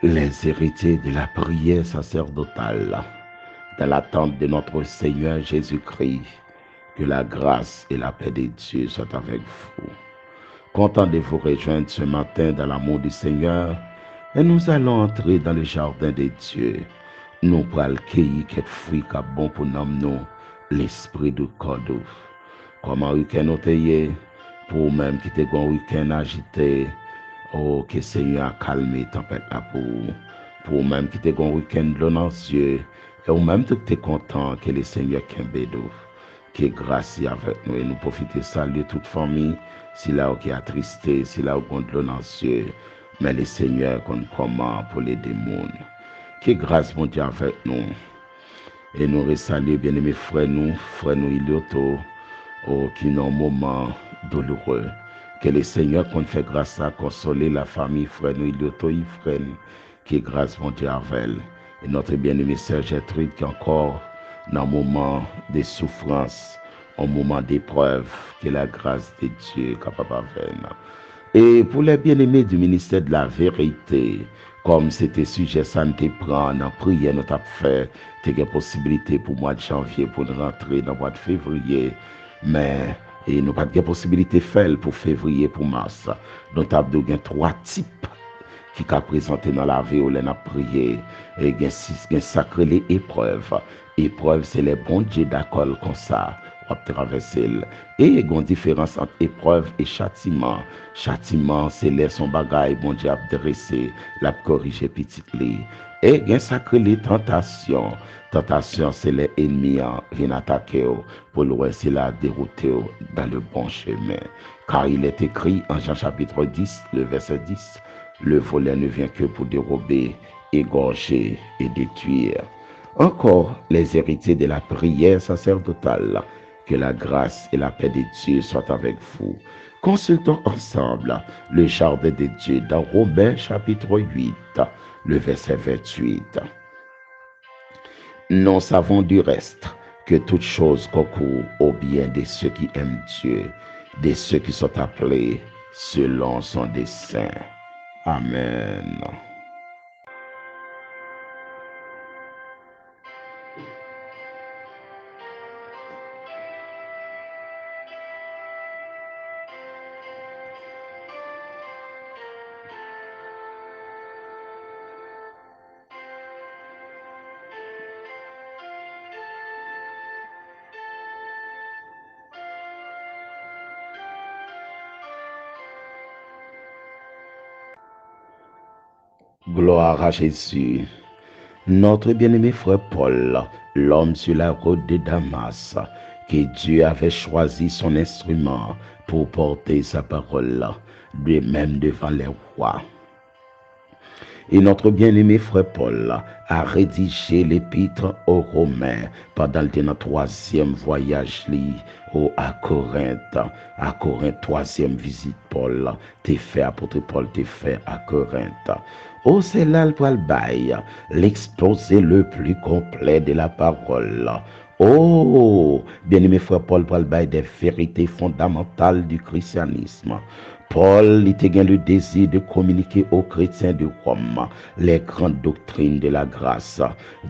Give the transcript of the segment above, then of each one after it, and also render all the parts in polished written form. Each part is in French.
Les héritiers de la prière sacerdotale, dans l'attente de notre Seigneur Jésus-Christ, que la grâce et la paix de Dieu soient avec vous. Content de vous rejoindre ce matin dans l'amour du Seigneur, et nous allons entrer dans le jardin de Dieu. Nous pourrons cueillir quelques fruits qui sont bons pour nous, l'esprit du cordeau. Comment week-end nous t'ayez, pour même qui t'es un week-end agité, oh, que le Seigneur a calmé tempête là pour même qui t'es un week-end l'annoncieux, et ou même tout t'es content que le Seigneur Kembedou, que grâce est avec nous et nous profiter saluer toute famille, si là qui est attristé, si là où contre l'annoncieux, mais le Seigneur compte comment pour les démons. Que grâce mon Dieu avec nous. Et nous saluons bien-aimés frères nous Ilioto, oh, qui dans un moment douloureux. Que le Seigneur compte faire grâce à consoler la famille frère nous Ilioto Ifren, qui grâce mon Dieu avec elle. Et notre bien-aimé sœur Gertrude qui est encore dans un moment de souffrance, un moment d'épreuve, que la grâce de Dieu est capable de faire. Et pour les bien-aimés du ministère de la vérité, comme c'était sujet ça nous prend en prière, nous avons fait des possibilités pour le mois de janvier, pour nous rentrer dans le mois de février, mais et nous n'avons pas de possibilité de faire pour février, pour mars. Donc, nous avons trois types qui sont présentés dans la vie où l'on a prié. Et il y a sacré les épreuves. Épreuves, c'est les bons dieux d'accord comme ça. On va traverser. Et il y a une différence entre épreuve et châtiment. Châtiment, c'est les son bagaille, bon Dieu a dressé, l'a corrigé petit lit. Et il y a sacré les tentations. Tentation, c'est les ennemis qui viennent attaquer pour le c'est la dérouter dans le bon chemin. Car il est écrit en Jean chapitre 10, le verset 10, le voleur ne vient que pour dérober, égorger et détruire. Encore les héritiers de la prière sacerdotale, que la grâce et la paix de Dieu soient avec vous. Consultons ensemble le jardin de Dieu dans Romains chapitre 8, le verset 28. Nous savons du reste que toute chose concourt au bien de ceux qui aiment Dieu, de ceux qui sont appelés selon son dessein. Amen. Gloire à Jésus. Notre bien-aimé frère Paul, l'homme sur la route de Damas, que Dieu avait choisi son instrument pour porter sa parole, de même devant les rois. Et notre bien-aimé frère Paul a rédigé l'épître aux Romains pendant le troisième voyage à Corinthe. À Corinthe, troisième visite Paul, t'es fait, apôtre Paul t'es fait à Corinthe. Oh, c'est là le bail, l'exposé le plus complet de la parole. Oh, bien-aimé frère Paul bail des vérités fondamentales du christianisme. Paul était le désir de communiquer aux chrétiens de Rome les grandes doctrines de la grâce,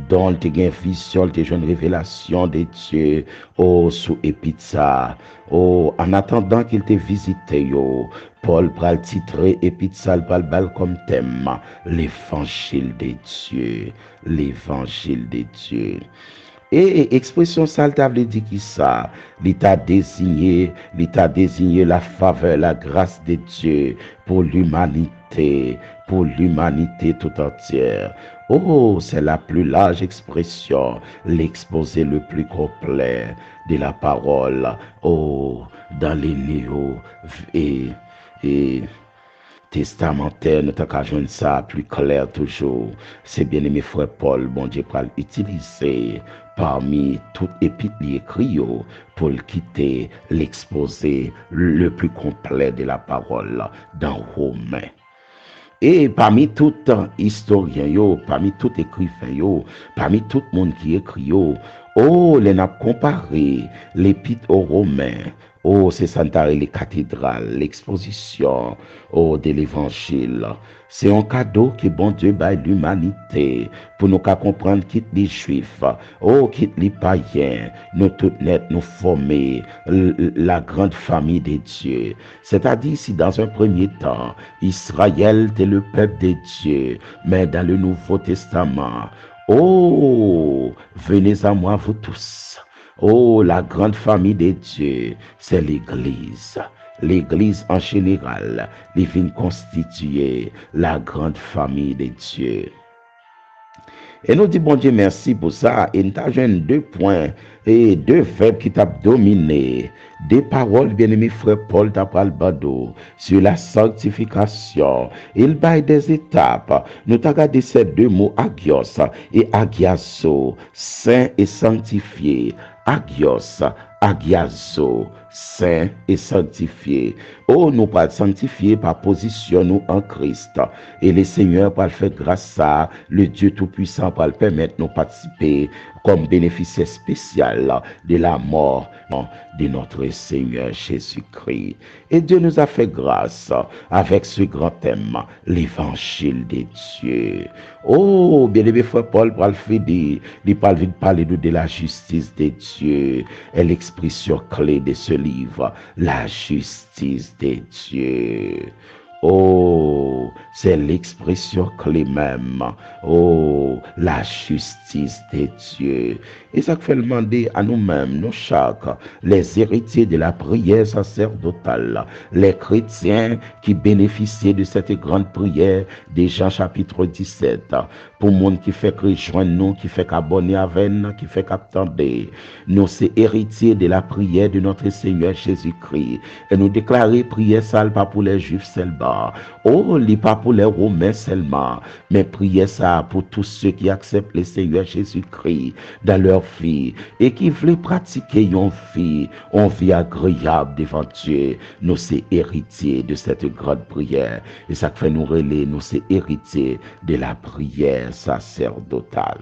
dont il a vision, il a une révélation de Dieu, sous Épitsa, en attendant qu'il te visite, Paul pral titrer Épitsa bal comme thème, l'évangile de Dieu, l'évangile de Dieu. Et expression ça, il dit qui ça? L'État désigné la faveur, la grâce de Dieu pour l'humanité tout entière. Oh, c'est la plus large expression, l'exposé le plus complet de la parole. Oh, dans les néo et testamentaire, nous avons ça plus clair toujours. C'est bien aimé frère Paul, bon Dieu, pour l'utiliser parmi tout épître écrit pour quitter l'exposé le plus complet de la parole dans Romains. Et parmi tout historien, parmi tout écrivain, parmi tout le monde qui écrit, les n'a comparé l'épître aux Romains, Oh, c'est Santa les cathédrales, l'exposition, oh, de l'évangile. C'est un cadeau que bon Dieu baille l'humanité pour nous qu'à comprendre quitte les juifs, oh, quitte les païens, nous tout net, nous former la grande famille de Dieu. C'est-à-dire, si dans un premier temps, Israël était le peuple de Dieu, mais dans le Nouveau Testament, oh, venez à moi vous tous. Oh, la grande famille de Dieu, c'est l'Église. L'Église en général, les vient constituer la grande famille de Dieu. Et nous disons, bon Dieu, merci pour ça. Et nous avons deux points et deux verbes qui t'ont dominé. Des paroles, bien-aimé frère Paul t'appelle Bado sur la sanctification. Il baille des étapes. Nous avons regardé ces deux mots, agios et agiazo, saint et sanctifié. Agios, agiazo, saint et sanctifié. Oh, nous pas sanctifier par position nous en Christ. Et le Seigneur va faire grâce à le Dieu Tout-Puissant va le permettre de nous participer comme bénéficiaire spécial de la mort de notre Seigneur Jésus-Christ. Et Dieu nous a fait grâce avec ce grand thème, l'évangile de Dieu. Oh, bien-aimé frère Paul Palfidi, il parle de la justice de Dieu. Et l'expression clé de ce livre, la justice de Dieu. Oh, c'est l'expression clé même. Oh, la justice de Dieu. Et ça fait demander à nous-mêmes, nous chaque, les héritiers de la prière sacerdotale, les chrétiens qui bénéficient de cette grande prière de Jean chapitre 17, pour le monde qui fait rejoindre nous, qui fait qu'abonner avec nous, qui fait qu'attendre. Nous, c'est héritiers de la prière de notre Seigneur Jésus-Christ. Et nous déclarer prière ça pas pour les Juifs seulement. Oh, li pas pour les Romains seulement, mais prière ça pour tous ceux qui acceptent le Seigneur Jésus-Christ dans leur vie et qui veulent pratiquer une vie agréable devant Dieu. Nous, c'est héritiers de cette grande prière. Et ça fait nous relayer, nous, c'est héritiers de la prière sacerdotale.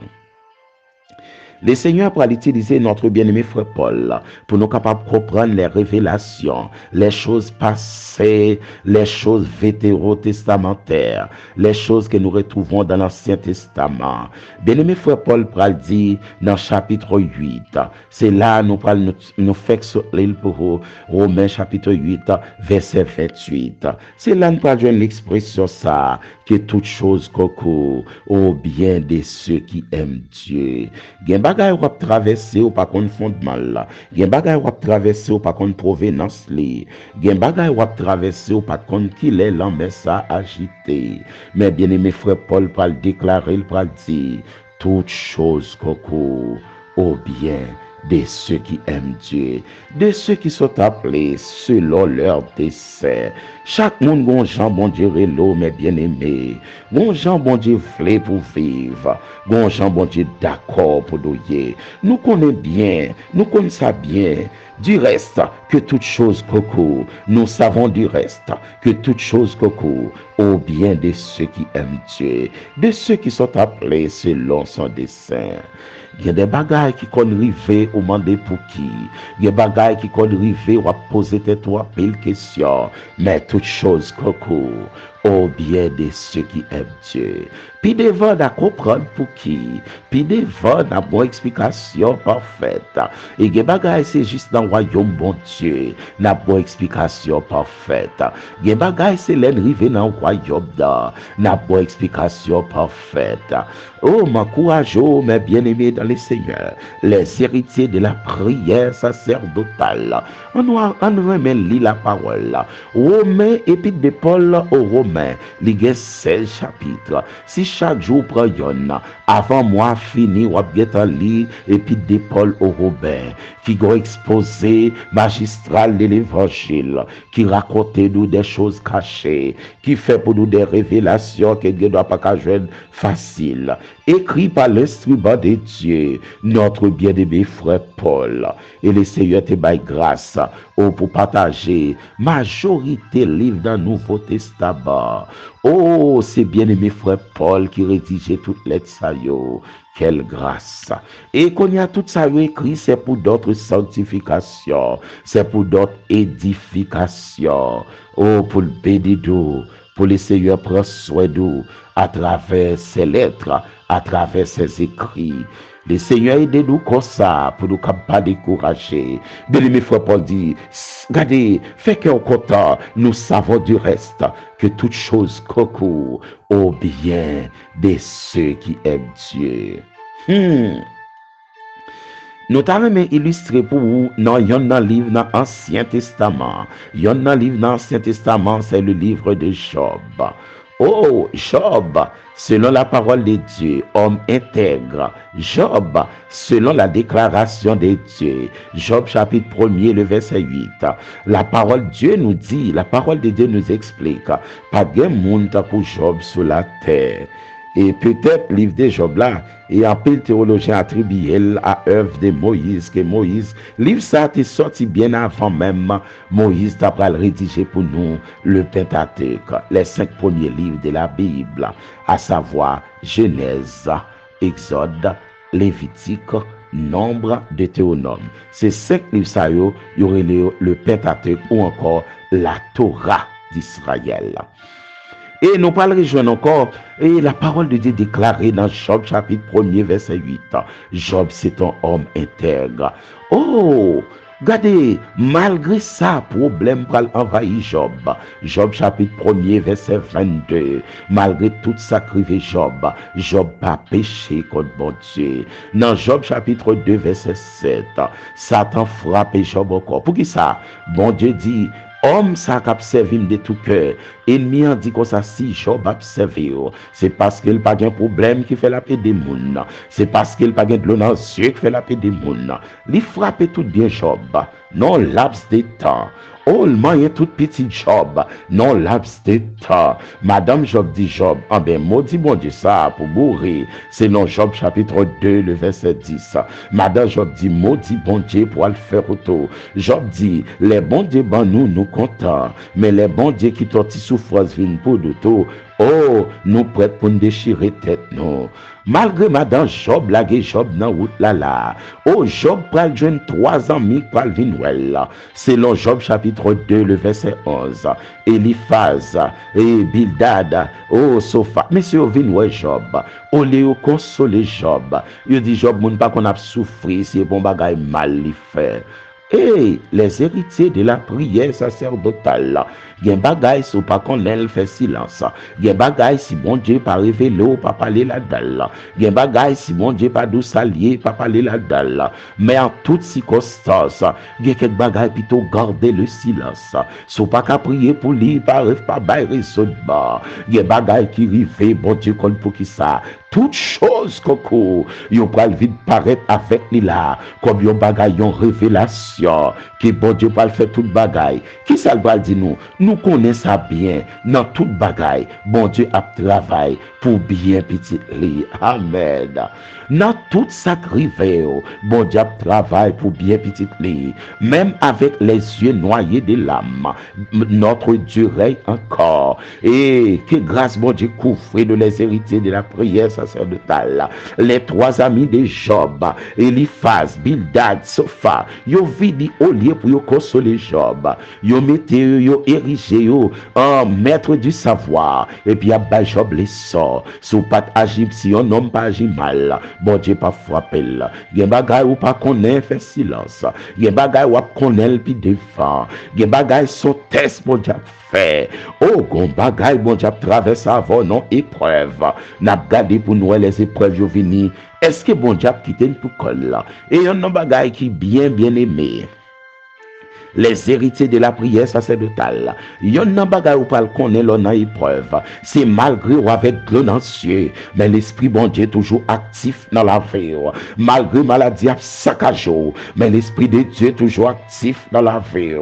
Le Seigneur va utiliser notre bien-aimé frère Paul pour nous capables de comprendre les révélations, les choses passées, les choses vétérotestamentaires, les choses que nous retrouvons dans l'Ancien Testament. Bien-aimé frère Paul va le dire dans chapitre 8. C'est là nous fait l'île pour Romains chapitre 8, verset 28. C'est là nous parlons l'expression ça, que toute chose concourt au bien de ceux qui aiment Dieu. Gen bagay wap traverser ou pas kon fondement là. Gen bagay wap traverser ou pas kon provenance li. Gen bagay wap traverser ou pas kon qui l'est l'en ça agité. Mais bien-aimé frère Paul pral déclarer, il pral dire toute chose concourt au bien de ceux qui aiment Dieu, de ceux qui sont appelés selon leur dessein. Chaque monde gon Jean bon Dieu relo, mes bien-aimés. Gon Jean bon Dieu vle pour vivre. Gon Jean bon Dieu d'accord pour douiller. Nous connaissons bien, nous connaissons bien. Du reste, que toute chose concourt. Nous savons du reste, que toute chose concourt au bien de ceux qui aiment Dieu, de ceux qui sont appelés selon son dessein. Il y a des bagailles qui sont arrivées au moment pour qui. Il y a des bagailles qui sont arrivées ou à poser toi mille questions. Mais toute chose concourt au bien de ceux qui aiment Dieu. Puis devant à comprendre pour qui. Puis devant à bonne explication parfaite. Et les bagailles c'est juste dans le royaume bon Dieu. La bonne explication parfaite. Les bagailles c'est l'arrivée dans le royaume là. La bonne explication parfaite. Oh, m'encourage, mes bien-aimés dans le Seigneur, les héritiers de la prière sacerdotale. On remet lire la parole. Romains, épître de Paul aux Romains, il y a 16 chapitres. Si chaque jour prend yon, avant moi fini, ou bien lire épître de Paul aux Romains, qui a exposé magistral de l'évangile, qui raconte nous des choses cachées, qui fait pour nous des révélations que ne doit pas jouer facile, écrit par l'instrument de Dieu, notre bien-aimé frère Paul. Et le Seigneur te baille grâce pour partager majorité livre dans le Nouveau Testament. Oh, c'est bien-aimé frère Paul qui rédigeait toutes lettres ça yo. Quelle grâce. Et qu'on y a tout ça écrit, c'est pour d'autres sanctifications, c'est pour d'autres édifications. Oh, pour le bénidou, pour le Seigneur prendre soin de nous à travers ses lettres, à travers ses écrits. Le Seigneur aide-nous comme ça pour nous pas décourager. Bien-aimé frère Paul dit, regardez, fait qu'on content, nous savons du reste que toute chose concourt au bien de ceux qui aiment Dieu. Nous t'avons illustré pour vous dans un livre dans l'Ancien Testament. Un livre dans l'Ancien Testament, c'est le livre de Job. Oh, Job, selon la parole de Dieu, homme intègre. Job, selon la déclaration de Dieu. Job chapitre 1er, le verset 8. La parole de Dieu nous dit, la parole de Dieu nous explique, pas de monde pour Job sur la terre. Et peut-être livre de Job là, et un peu de théologien attribué à œuvre de Moïse, que Moïse, livre ça est sorti bien avant même Moïse t'a rédigé pour nous le Pentateuque, les 5 premiers livres de la Bible, à savoir Genèse, Exode, Lévitique, Nombre, Deutéronome. Ces 5 livres ça y aurait le Pentateuque ou encore la Torah d'Israël. Et nous parlons rejoindre encore, et la parole de Dieu déclarée dans Job chapitre 1er verset 8. Job c'est un homme intègre. Oh, regardez, malgré ça, problème pour envahir Job. Job chapitre 1er verset 22. Malgré tout sacrifice Job, Job pas péché contre bon Dieu. Dans Job chapitre 2 verset 7, Satan frappe Job encore. Pour qui ça? Bon Dieu dit, homme ça qui observe de tout cœur. Ennemi en dit comme ça, si Job observe, c'est parce qu'il n'a pas de problème qui fait la paix des mouns. C'est parce qu'il n'a pas de l'eau dans les yeux qui fait la paix des mouns. Il frappe tout bien Job, non laps de temps. Oh, le moyen tout petit Job, non laps de temps. Madame Job dit Job, ah ben, maudit bon Dieu ça pour mourir. C'est dans Job chapitre 2, le verset 10. Madame Job dit, maudit bon Dieu pour le faire autour. Job dit, les bons dieux, ben nous contents, mais les bons dieux qui t'ont souffrance viennent pour de tout. Oh, nous prêts pour nous déchirer tête, non. Malgré madame Job, la Job dans route là. Oh, Job pral joindre 3 amis pral vinwell. Selon Job chapitre 2, le verset 11. Eliphaz et Bildad, oh, Sopha. Monsieur vinwell Job. Au lieu consoler Job. Il dit Job, moun pas qu'on a souffert, c'est bon bagay mal li fait. Et les héritiers de la prière sacerdotale, gen bagay si ou pas connaît fait silence, gen bagay si bon Dieu pas révélé ou pas parler là-dedans, gen bagay si bon Dieu pas dou salier pas parler là-dedans, mais en toutes circonstances, gen quelques bagay plutôt garder le silence, si ou pas qu'à prier pour lui, pas bail raisonnement, gen bagay qui rive bon Dieu kon pour qui ça, toute chose coco, yon pral vite paraître avec lui là, comme yon bagay yon révélation, que bon Dieu pral faire toute bagay, qui ça va dire nous? Nous connaissons ça bien, dans toute bagaille, bon Dieu a travaillé pour bien petit li. Amen. Dans tout sacrifice, bon Dieu a travaillé pour bien petit li. Même avec les yeux noyés de l'âme, notre Dieu règne encore. Et que grâce, bon Dieu, couvre de les héritiers de la prière sacerdotale. Les 3 amis de Job, Eliphaz, Bildad, Sopha, yo vidi au lieu pour yo consoler Job. Yo mette yo érigé en maître du savoir. Et puis, à Job les sort. Si vous pas agir, si un homme pas agir mal, bon Dieu pas frapper. Il y a bagay ou pas connaît, fait silence. Il y a bagay ou connaît, puis défend. Il y a bagay son test, bon Dieu fait. Oh, gon bagay, bon Dieu traverse avant non épreuve. N'a gardé pour nous les épreuves yo vini. Est-ce que bon Dieu quitte tout col là? Et un bagay qui bien aimé. les héritiers de la prière sacerdotale. Yon nan bagay ou pal konnen l'on nan épreuve. C'est malgré ou avec l'eau dans cieux, mais l'esprit bon Dieu toujours actif dans la vie. Malgré maladie à saccagé, mais l'esprit de Dieu toujours actif dans la vie.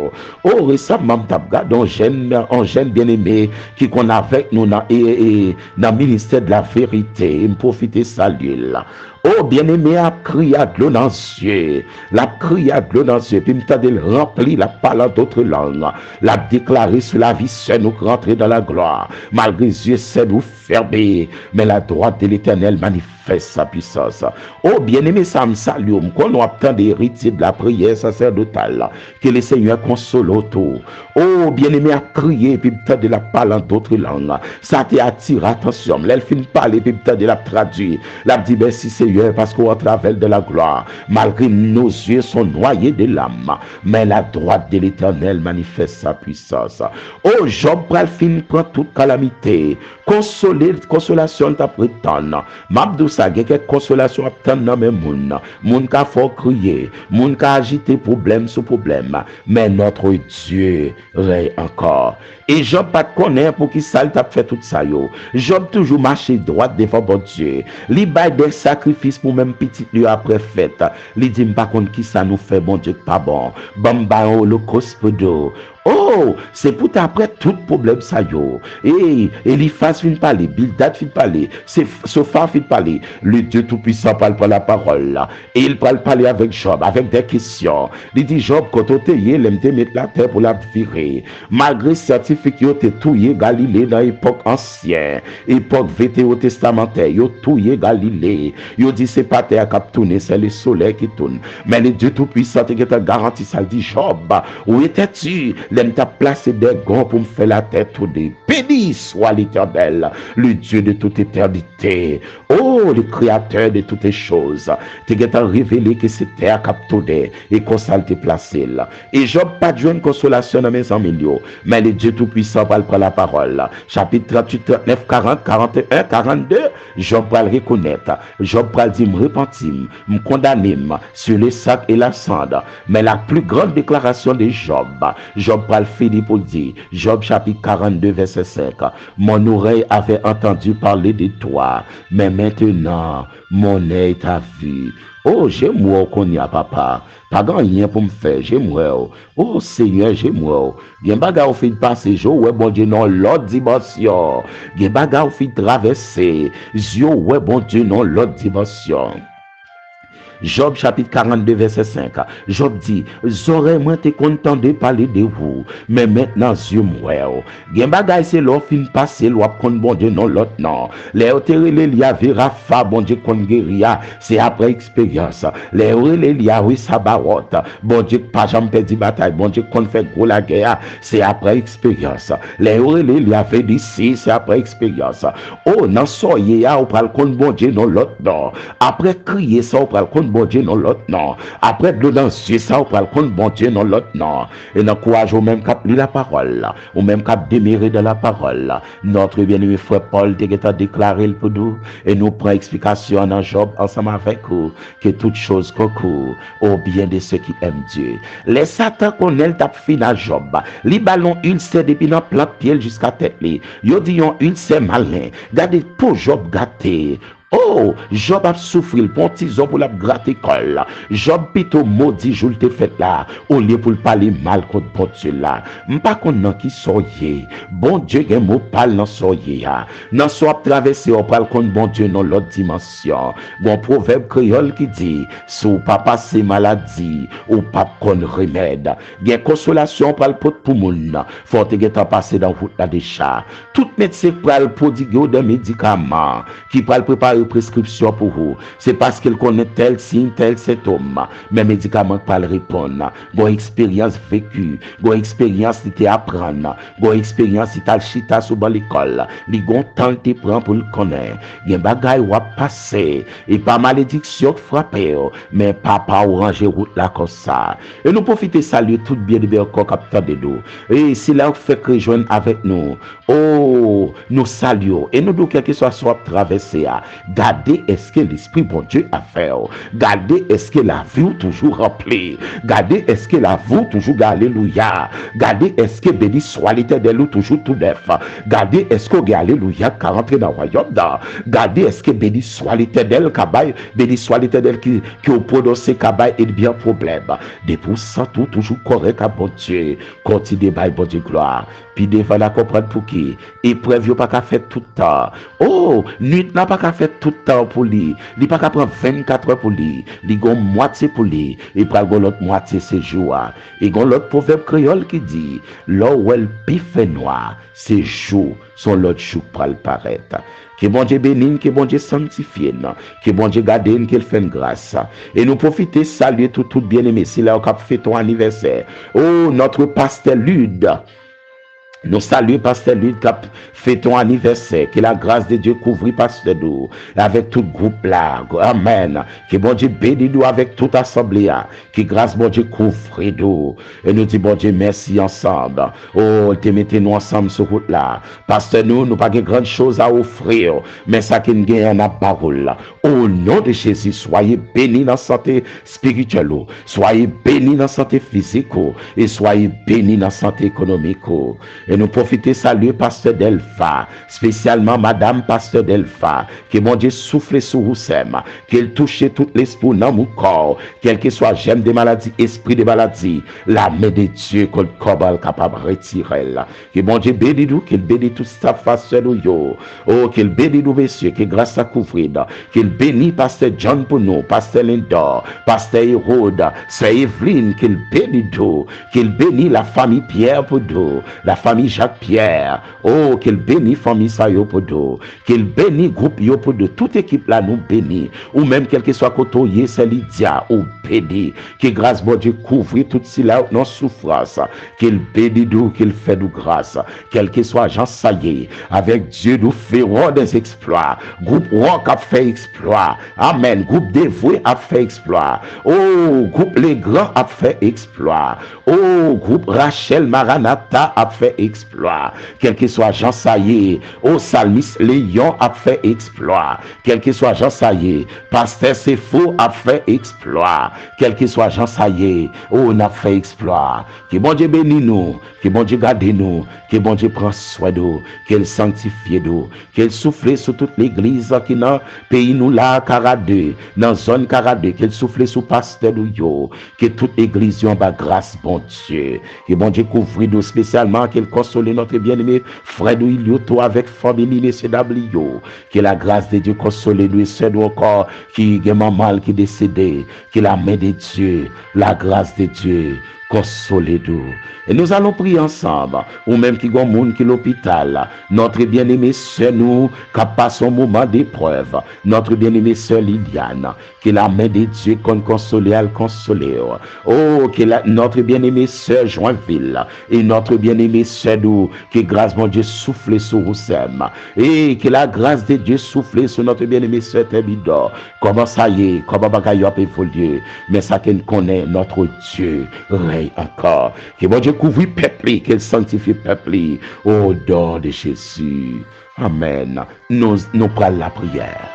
Oh, récemment, m'tabga un jeune bien-aimé qui qu'on avec nous dans le ministère de la vérité. Il me profite saluer là. Oh, bien-aimé, a crié à l'eau dans cieux. La crié à l'eau dans cieux. Puis m't'a de rempli la parole d'autres langues. La déclaré sur la vie seule nous rentrer dans la gloire. Malgré les yeux seul nous fermés. Mais la droite de l'éternel manifeste sa puissance. Oh, bien-aimé, ça me salue. Qu'on obtient des héritiers de la prière sacerdotale. Que le Seigneur console tout. Oh, bien-aimé, a crié. Puis m't'a de la parole d'autres langues. Ça t'attire attention. L'elfine parle. Puis m't'a de la traduire. La dit merci Seigneur. Parce qu'au travers de la gloire, malgré nos yeux sont noyés de l'âme, mais la droite de l'éternel manifeste sa puissance. Oh, Job pral fin prend toute calamité. Consolation t'a prétendre. Mabdou sa gen consolation attend dans même moun. Moun ka fort crier, moun ka agiter problème sur problème, mais notre Dieu règne encore. Et Job pas connaît pour qui ça t'a fait tout ça yo. Job toujours marché droit devant bon Dieu. Li bay des sacrifices pour même petit lui après fête. Li dit pas contre qui ça nous fait bon Dieu pas bon. Bamba holocauste d'eau. Oh, c'est pour après tout problème ça yo. Et Eliphaz fin parler, Bildad fin parler, Sophar fin parler. Le Dieu tout-puissant parle par la parole là. Et il parle parler avec Job, avec des questions. Il dit Job, quand tu t'es l'aime te mettre la terre pour la virer. Malgré scientifique yo te touye Galilée dans l'époque ancienne, époque vétérotestamentaire, yo touye Galilée. Yo dit c'est pas terre qui tourne, c'est le soleil qui tourne. Mais le Dieu tout-puissant qui t'a garanti ça, dit Job, où étais-tu? L'aime t'a placé des gants pour me faire la tête tourner. Béni soit l'Éternel, le Dieu de toute éternité. Oh, le créateur de toutes les choses. Tu as révélé que c'est terre qui tourné et qu'on s'est placé là. Et Job pas de une consolation dans mes amis, mais le Dieu tout-puissant parle par la parole. Chapitre 38, 39, 40, 41, 42. Job va le reconnaître. Job va dire, me repentir, me condamner sur le sac et la cendre. Mais la plus grande déclaration de Job, Job va le finir pour dire, Job chapitre 42, verset 5. Mon oreille avait entendu parler de toi, mais maintenant, mon œil t'a vu. Oh, j'ai moi qu'on y a papa. Pas grand rien pour me faire, j'ai moi. Oh Seigneur, j'ai moi. Gen baga ou fait passer jour ouais bon Dieu non l'autre dimension. Gen baga ou fait traverser. Yo ouais bon Dieu non l'autre dimension. Job chapitre 42 verset 5. Job dit, j'aurais moins été content de parler de vous, mais maintenant yeux moi. Gen bagay c'est l'offre fin passer l'op kon bon Dieu non l'autre non. Les oterele li avait Rafa bon Dieu kon guéria, c'est après expérience. Les orele li a oui Sabarot, bon Dieu pas jamais perdu bataille, bon Dieu kon fait gros la guerre, c'est après expérience. Les orele li avait d'ici, c'est après expérience. Oh non soyez ou pral kon bon Dieu non l'autre non. Après crier ça ou pral kon bon Dieu non l'autre non. Après de dans cieux ça ou pral kon bon Dieu non l'autre non. Et dans courage au même cap lire la parole, au même cap demeurer dans la parole. Notre bien-aimé frère Paul a déclaré le pour nous et nous prend explication dans Job ensemble avec vous que toutes choses concourent au bien de ceux qui aiment Dieu. Les Satan connaît t'a fin à Job. Les ballons ulcère depuis dans plat pied jusqu'à tête li. Yo dit yon ulcère malin. Gardez pour Job gâté. Oh, Job a souffert le pontison pour la gratter col. Job plutôt maudit jour te fait là, au lieu pour parler mal contre bon Dieu là. M'pas connant qui soyez. Bon Dieu gen mot parle dans soyez ya. Nan soit traverser on parle contre bon Dieu dans l'autre dimension. Bon proverbe créole qui dit, sou pas passer maladie ou pas kon remède. Gen consolation parle pour moun. Faut te gen passer dans route là déjà. Tout médecin pral prodiguer des médicaments qui pral préparer prescription pour vous. C'est parce qu'il connaît tel signe, tel symptôme. Mais médicaments pas le répondre. Bon expérience vécue, bon expérience qui te apprendre, bon expérience qui t'a chita sous l'école. Li gon temps te prend pour le connaître. Gen bagay ou passer et pas malédiction frapper, mais papa ou ranger route là comme ça. Et nous profiter saluer tout bien de encore capteur de nous. Et si là fait que rejoindre avec nous. Oh, nous saluons et nous donc quelque soit traversé. Gardez est-ce que l'esprit bon Dieu a fait. Gardez est-ce que la vie est toujours remplie. Gardez est-ce que la vie toujours alléluia. Gardez est-ce que béni soit l'Éternel ou toujours tout neuf. Gardez est-ce que alléluia qui rentre dans le royaume. Gardez est-ce que béni soit l'Éternel béni soit l'Éternel qui au prononcé cabaye et bien problème. Des pour ça tout toujours correct à bon Dieu. Continuez by bon Dieu gloire. Puis devant la comprendre pour qui. Épreuve yo pas qu'à faire tout le temps. Oh, nuit n'a pas qu'à faire tout le temps pour lui. Il pas qu'à prendre 24 heures pour lui. Il gon moitié pour lui. Et prend l'autre moitié ces jours. Et gon l'autre proverbe créole qui dit, là où elle pif noir, ces jours sont l'autre jour pour le paraître. Que bon Dieu bénisse, que bon Dieu sanctifie, que bon Dieu garde, qu'il fait grâce. Et nous profiter, saluer tout bien aimé. C'est là où on fait ton anniversaire. Oh, notre pasteur Lude. Nous saluons Pasteur Lude qui a fait ton anniversaire. Que la grâce de Dieu couvre Pasteur nous avec tout groupe là. Amen. Que bon Dieu bénisse nous avec toute assemblée. Que grâce bon Dieu couvre nous. Et nous disons bon Dieu merci ensemble. Oh, te mettez nous ensemble sur route là. Pasteur nous pas de grandes choses à offrir. Mais ça qui nous gagne en parole. Au nom de Jésus, soyez bénis dans la santé spirituelle. Soyez bénis dans la santé physique. Et soyez bénis dans la santé économique. Et nous profiter saluer Pasteur Delpha, spécialement Madame Pasteur Delpha, que mon Dieu souffle sur vous, qu'elle touche tout l'esprit dans mon corps, quel que soit gemme des maladies, esprit des maladies, la main de Dieu qu'on est capable de retirer. Que mon Dieu bénisse nous, qu'il bénisse tout ça face nous. Oh, qu'il bénisse nous, messieurs, que grâce à couvrir, qu'il bénisse Pasteur John pour nous, Pasteur Lindor, Pasteur Hérode, Sœur Evelyne, qu'il bénisse nous, qu'il bénisse la famille Pierre pour nous, la famille Jacques-Pierre, oh, qu'il bénisse famille sa yo podo, qu'il bénisse groupe yo podo, toute équipe là nous bénit, ou même quel que soit côté c'est Lydia, ou bénit, que grâce bon Dieu couvre tout cela non souffrance, qu'il bénit nous, qu'il fait nous grâce, quel que soit Jean Saillé, avec Dieu nous ferons des exploits, groupe Rock a fait exploit, amen, groupe dévoué a fait exploit, oh, groupe Les Grands a fait exploit, oh, groupe Rachel Maranatha a fait exploit, quel que soit Jean Saillé, oh Salmis Léon a fait exploit, quel que soit Jean Saillé, Pasteur Sefo a fait exploit, quel que soit Jean Saillé, oh on a fait exploit, que bon Dieu bénisse nous, que bon Dieu garde nous, que bon Dieu prend soin de nous, qu'il sanctifie nous, qu'il souffle sur toute l'église qui dans pays nous là 42, dans zone 42, qu'il souffle sur pasteur nous yo, que toute l'église y en bas grâce bon Dieu, que bon Dieu couvre nous spécialement, qu'il console notre bien-aimé frère nous Ilioto avec famille messieurs d'Ablio, que la grâce de Dieu console nous et ceux nous encore qui est mal qui décédé, que la main de Dieu, la grâce de Dieu consolez-nous. Et nous allons prier ensemble, ou même qui gon monde qui l'hôpital, notre bien-aimé sœur nous, qui passe un moment d'épreuve, notre bien-aimé sœur Liliane, que la main de Dieu qu'on console, elle console. Oh, que notre bien-aimé sœur Joinville, et notre bien-aimé sœur nous, que grâce mon Dieu souffle sur vous, et que la grâce de Dieu souffle sur notre bien-aimé sœur Tébidor. Comment ça y est, comment bagaille a évolué, mais ça qu'on connaît notre Dieu, règne encore. Que mon Dieu couvre peuple, qu'il sanctifie peuple, au nom de Jésus. Amen. Nous prenons la prière.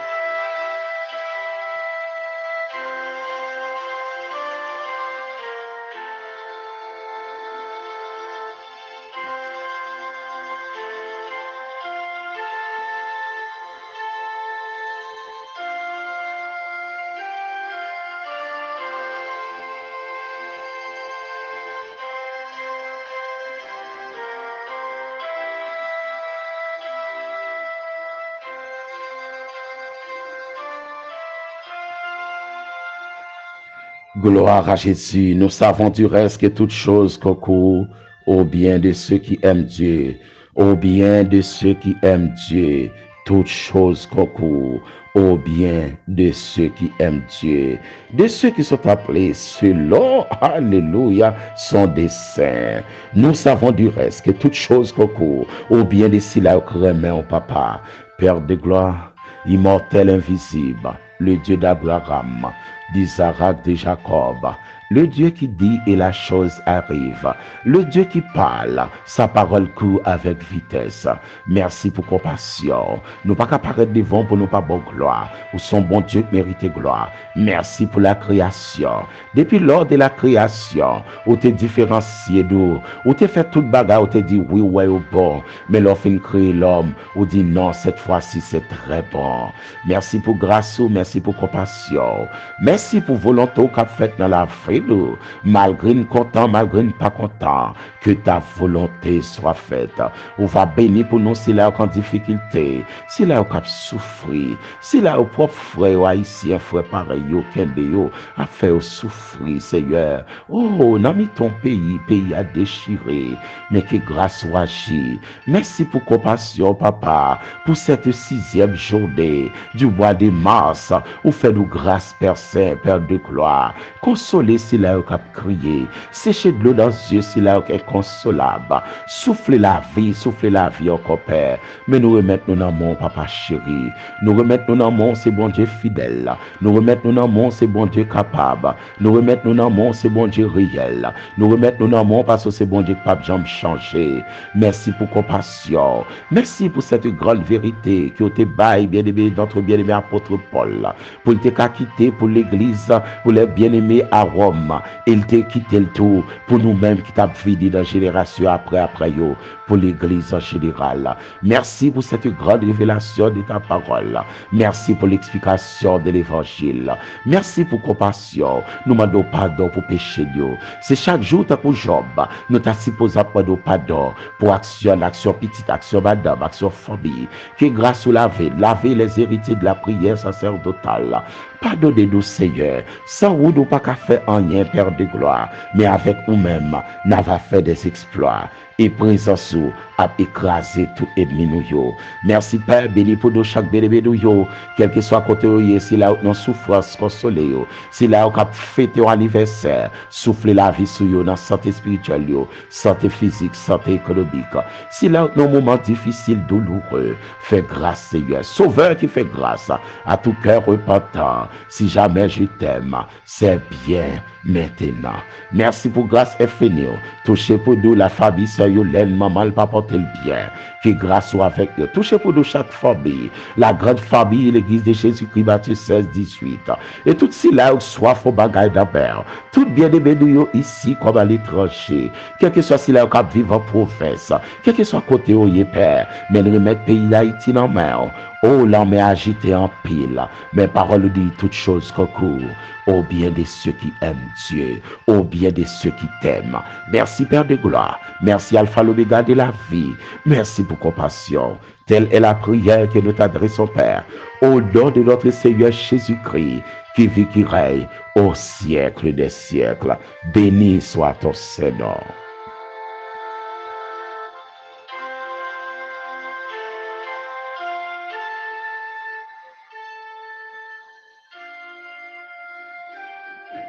Gloire à Jésus. Nous savons du reste que toute chose concourt au bien de ceux qui aiment Dieu. Au bien de ceux qui aiment Dieu. Toute chose concourt au bien de ceux qui aiment Dieu. De ceux qui sont appelés selon, alléluia, son dessein. Nous savons du reste que toute chose concourt au bien de ceux qui remet au Papa. Père de gloire, immortel invisible, le Dieu d'Abraham, d'Isaac, de Jacob, le Dieu qui dit et la chose arrive, le Dieu qui parle, sa parole court avec vitesse. Merci pour compassion. Nous pas qu'à paraître devant pour nous pas bon gloire, ou son bon Dieu qui mérite gloire. Merci pour la création. Depuis lors de la création, où t'es différencié d'où, où t'es fait toute bagarre, où t'es dit oui, ouais, ou bon, mais l'offre créé l'homme, ou dit non, cette fois-ci c'est très bon. Merci pour grâce, merci pour compassion. Merci pour volonté qu'a fait dans la vie, malgré nous content, malgré nous pas content, que ta volonté soit faite. On va bénir pour nous si là en difficulté, si là on souffrir, si là au propre frère haïtien, frère pareil, yo, a fait souffrir, Seigneur. Oh, n'a mis ton pays a déchiré, mais que grâce soit agir. Merci pour compassion, papa, pour cette 6e journée du mois de mars, où fait nous grâce, Père Saint, Père de gloire. Consoler si là on a crié, sécher de l'eau dans les yeux si là on est consolable. Souffler la vie encore, Père. Mais nous remettons dans mon papa chéri. Nous remettons dans mon, c'est bon Dieu fidèle. Nous remettons dans mon, c'est bon Dieu capable. Nous remettons dans mon, c'est bon Dieu réel. Nous remettons dans mon, parce que c'est bon Dieu capable de jamais changer. Merci pour compassion. Merci pour cette grande vérité qui été bail, bien-aimé, notre bien-aimé apôtre Paul. Pour il t'a quitté pour l'église, pour les bien-aimés à Rome. Il t'a quitté le tout pour nous-mêmes qui t'a fini dans la génération après yo, pour l'église en général. Merci pour cette grande révélation de ta parole. Merci pour l'explication de l'évangile. Merci pour compassion. Nous demandons pardon pour péché Dieu. C'est chaque jour pour Job. Nous t'as supposé prendre pardon pour action petite, action madame, action famille. Que grâce au laver les héritiers de la prière sacerdotale. Pardonnez-nous, Seigneur, sans vous nous pas qu'à faire rien, Père de gloire, mais avec nous-mêmes, nous avons fait des exploits. Et présence a écrasé tout ennemi nous. Merci Père, béni pour nous chaque bébé nous, quel que soit côté où si là nous souffrance consolée, si là on a fêté un anniversaire, souffler la vie sur nous dans santé spirituelle, santé physique, santé économique. Si là nos moments difficiles, douloureux, fais grâce Seigneur, Sauveur qui fait grâce à tout cœur repentant. Si jamais je t'aime, c'est bien maintenant. Merci pour grâce et fini. Touchez pour nous la famille, l'aile, maman, le papa, le bien. Que grâce soit avec nous. Touchez pour nous chaque famille. La grande famille, l'église de Jésus-Christ, Matthieu 16, 18. Et tout si là où soif au bagage d'abord. Tout bien aimé nous ici comme à l'étranger. Quel que soit si là où cap vivre en province. Quel que soit côté où il est père. Mais nous remettre pays d'Haïti dans main. Oh, l'armée agitée en pile. Mes paroles disent toutes choses concourent au bien de ceux qui aiment Dieu, au bien de ceux qui t'aiment. Merci Père de gloire. Merci Alpha l'Oméga de la vie. Merci pour compassion. Telle est la prière que nous t'adressons, Père, au nom de notre Seigneur Jésus-Christ, qui vit, qui règne au siècle des siècles. Béni soit ton Seigneur.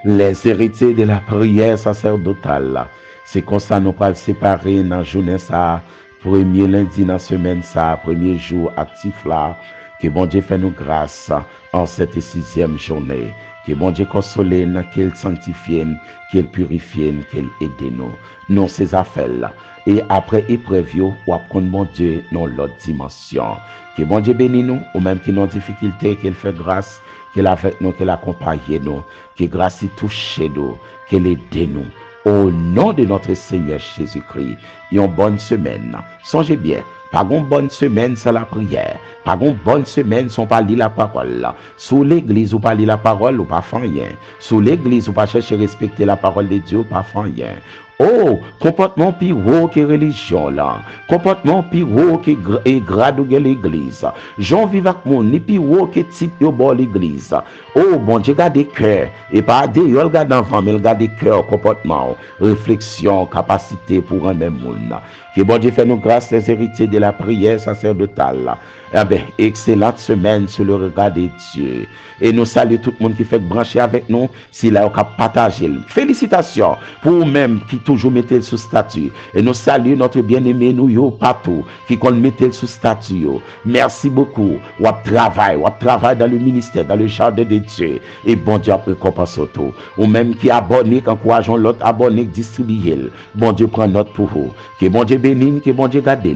Les héritiers de la prière sacerdotale, c'est comme ça nous pas séparer dans la journée ça, premier lundi dans la semaine ça, premier jour actif là, que bon Dieu fait nous grâce en cette 6e journée, que bon Dieu console nous, qu'il sanctifie, qu'il purifie, qu'il aide nous, non ces affaires là. Et après épreuve, ou apprendre mon Dieu dans l'autre dimension. Que bon Dieu bénisse nous, ou même qui nous difficulté, qu'il fait grâce, qu'il avec nous, qu'il accompagne nous, que grâce touche nous, qu'il aide nous. Au nom de notre Seigneur Jésus-Christ, une bonne semaine. Songez bien, pas une bonne semaine sans la prière. Pas une bonne semaine sans pas lire la parole. Sous l'église ou pas lire la parole ou pas faire rien. Sous l'église ou pas chercher à respecter la parole de Dieu ou pas faire rien. Oh, comportement plus haut que religion là. Comportement plus haut que grade de l'église. J'en vis avec mon ni plus haut que type de bon l'église. Oh, bon Dieu, garde cœur. Et pas des yeux, garde enfant, mais garde cœur, comportement, réflexion, capacité pour un même monde. Que Que bon Dieu fait nous grâce, les héritiers de la prière sacerdotale. Eh bien, excellente semaine sur le regard de Dieu. Et nous saluons tout le monde qui fait brancher avec nous, s'il a partagé. Félicitations pour vous-même qui toujours mettez sous statut. Et nous saluons notre bien-aimé, nous, yo, partout, qui qu'on mettez sous statut. Merci beaucoup. Ou travail dans le ministère, dans le jardin de Dieu. Et bon Dieu a récompensé tout. Ou même qui abonne, encourageons l'autre abonné, distribuer. Bon Dieu prend note pour vous. Que bon Dieu bénisse, que bon Dieu garde.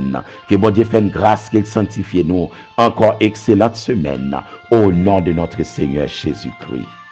Que bon Dieu fait une grâce, qu'il sanctifie nous. Encore excellente semaine. Au nom de notre Seigneur Jésus-Christ.